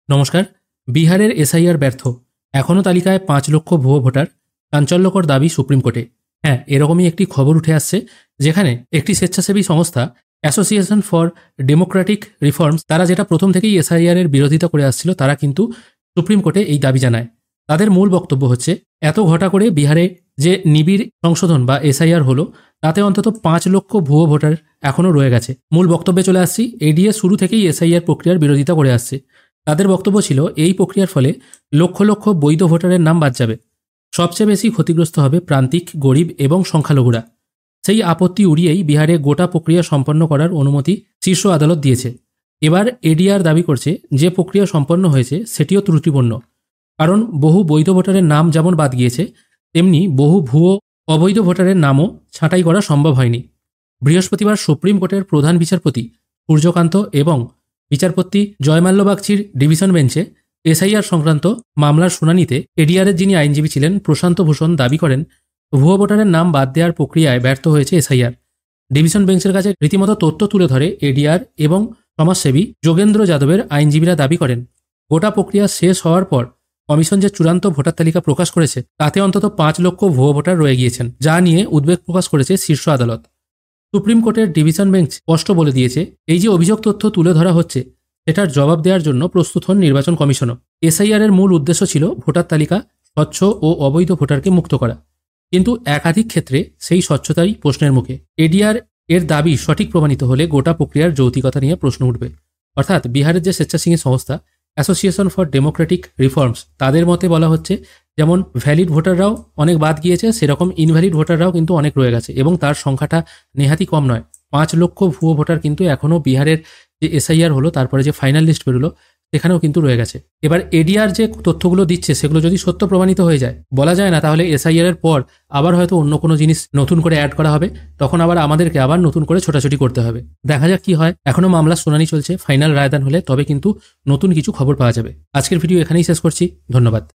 নমস্কার। বিহারের এসআইআর ব্যর্থ, এখনও তালিকায় ৫ লক্ষ ভুয়ো ভোটার, চাঞ্চল্যকর দাবি সুপ্রিম কোর্টে। হ্যাঁ, এরকমই একটি খবর উঠে আসছে, যেখানে একটি স্বেচ্ছাসেবী সংস্থা অ্যাসোসিয়েশন ফর ডেমোক্রেটিক রিফর্মস, তারা যেটা প্রথম থেকেই এসআইআর এর বিরোধিতা করে আসছিল, তারা কিন্তু সুপ্রিম কোর্টে এই দাবি জানায়। তাদের মূল বক্তব্য হচ্ছে, এত ঘটা করে বিহারে যে নিবিড় সংশোধন বা এসআইআর হলো, তাতে অন্তত ৫ লক্ষ ভুয়ো ভোটার এখনও রয়ে গেছে। মূল বক্তব্যে চলে আসছি। এডিএ শুরু থেকেই এসআইআর প্রক্রিয়ার বিরোধিতা করে আসছে। তাদের বক্তব্য ছিল, এই প্রক্রিয়ার ফলে লক্ষ লক্ষ বৈধ ভোটারের নাম বাদ যাবে। সবচেয়ে বেশি ক্ষতিগ্রস্ত হবে প্রান্তিক, গরিব এবং সংখ্যালঘুরা। সেই আপত্তি উড়িয়েই বিহারে গোটা প্রক্রিয়া সম্পন্ন করার অনুমতি শীর্ষ আদালত দিয়েছে। এবার এডিআর দাবি করছে, যে প্রক্রিয়া সম্পন্ন হয়েছে সেটিও ত্রুটিপূর্ণ। কারণ বহু বৈধ ভোটারের নাম যেমন বাদ গিয়েছে, তেমনি বহু ভুয়ো অবৈধ ভোটারের নামও ছাঁটাই করা সম্ভব হয়নি। বৃহস্পতিবার সুপ্রিম কোর্টের প্রধান বিচারপতি সূর্যকান্ত এবং বিচারপতি জয়মাল্য বাগচির ডিভিশন বেঞ্চে এসআইআর সংক্রান্ত মামলার শুনানিতে এডিআরের যিনি আইনজীবী ছিলেন প্রশান্ত ভূষণ দাবি করেন, ভুয়ো ভোটারের নাম বাদ দেওয়ার প্রক্রিয়ায় ব্যর্থ হয়েছে এসআইআর। ডিভিশন বেঞ্চের কাছে রীতিমতো তথ্য তুলে ধরে এডিআর এবং সমাজসেবী যোগেন্দ্র যাদবের আইনজীবীরা দাবি করেন, গোটা প্রক্রিয়া শেষ হওয়ার পর কমিশন যে চূড়ান্ত ভোটার তালিকা প্রকাশ করেছে, তাতে অন্তত ৫ লক্ষ ভুয়ো ভোটার রয়ে গিয়েছেন, যা নিয়ে উদ্বেগ প্রকাশ করেছে শীর্ষ আদালত। সুপ্রিম কোর্টের ডিভিশন বেঞ্চ স্পষ্ট বলে দিয়েছে, এই যে অভিযোগ তথ্য তুলে ধরা হচ্ছে, সেটার জবাব দেওয়ার জন্য প্রস্তুত হন নির্বাচন কমিশনও। এসআইআর এর মূল উদ্দেশ্য ছিল ভোটার তালিকা স্বচ্ছ ও অবৈধ ভোটারকে মুক্ত করা, কিন্তু একাধিক ক্ষেত্রে সেই স্বচ্ছতাই প্রশ্নের মুখে। এডিআর এর দাবি সঠিক প্রমাণিত হলে গোটা প্রক্রিয়ার যৌক্তিকতা নিয়ে প্রশ্ন উঠবে। অর্থাৎ বিহারের যে স্বেচ্ছাসেবী সংস্থা অ্যাসোসিয়েশন ফর ডেমোক্রেটিক রিফর্মস, তাদের মতে বলা হচ্ছে, যেমন ভ্যালিড ভোটাররাও অনেক বাদ গিয়েছে, সেরকম ইনভ্যালিড ভোটাররাও কিন্তু অনেক রয়ে গেছে, এবং তার সংখ্যাটা নেহাতি কম নয়। ৫ লক্ষ ভুয়ো ভোটার কিন্তু এখনও বিহারের যে এসআইআর হলো, তারপরে যে ফাইনাল লিস্ট বেরোলো, সেখানেও কিন্তু রয়ে গেছে। এবার এডিআর যে তথ্যগুলো দিচ্ছে, সেগুলো যদি সত্য প্রমাণিত হয়ে যায়, বলা যায় না তাহলে এসআইআর এর পর আবার হয়তো অন্য কোনো জিনিস নতুন করে অ্যাড করা হবে, তখন আবার আমাদেরকে আবার নতুন করে ছোটাছুটি করতে হবে। দেখা যাক কি হয়। এখনো মামলার শুনানি চলছে, ফাইনাল রায়দান হলে তবে কিন্তু নতুন কিছু খবর পাওয়া যাবে। আজকের ভিডিও এখানেই শেষ করছি। ধন্যবাদ।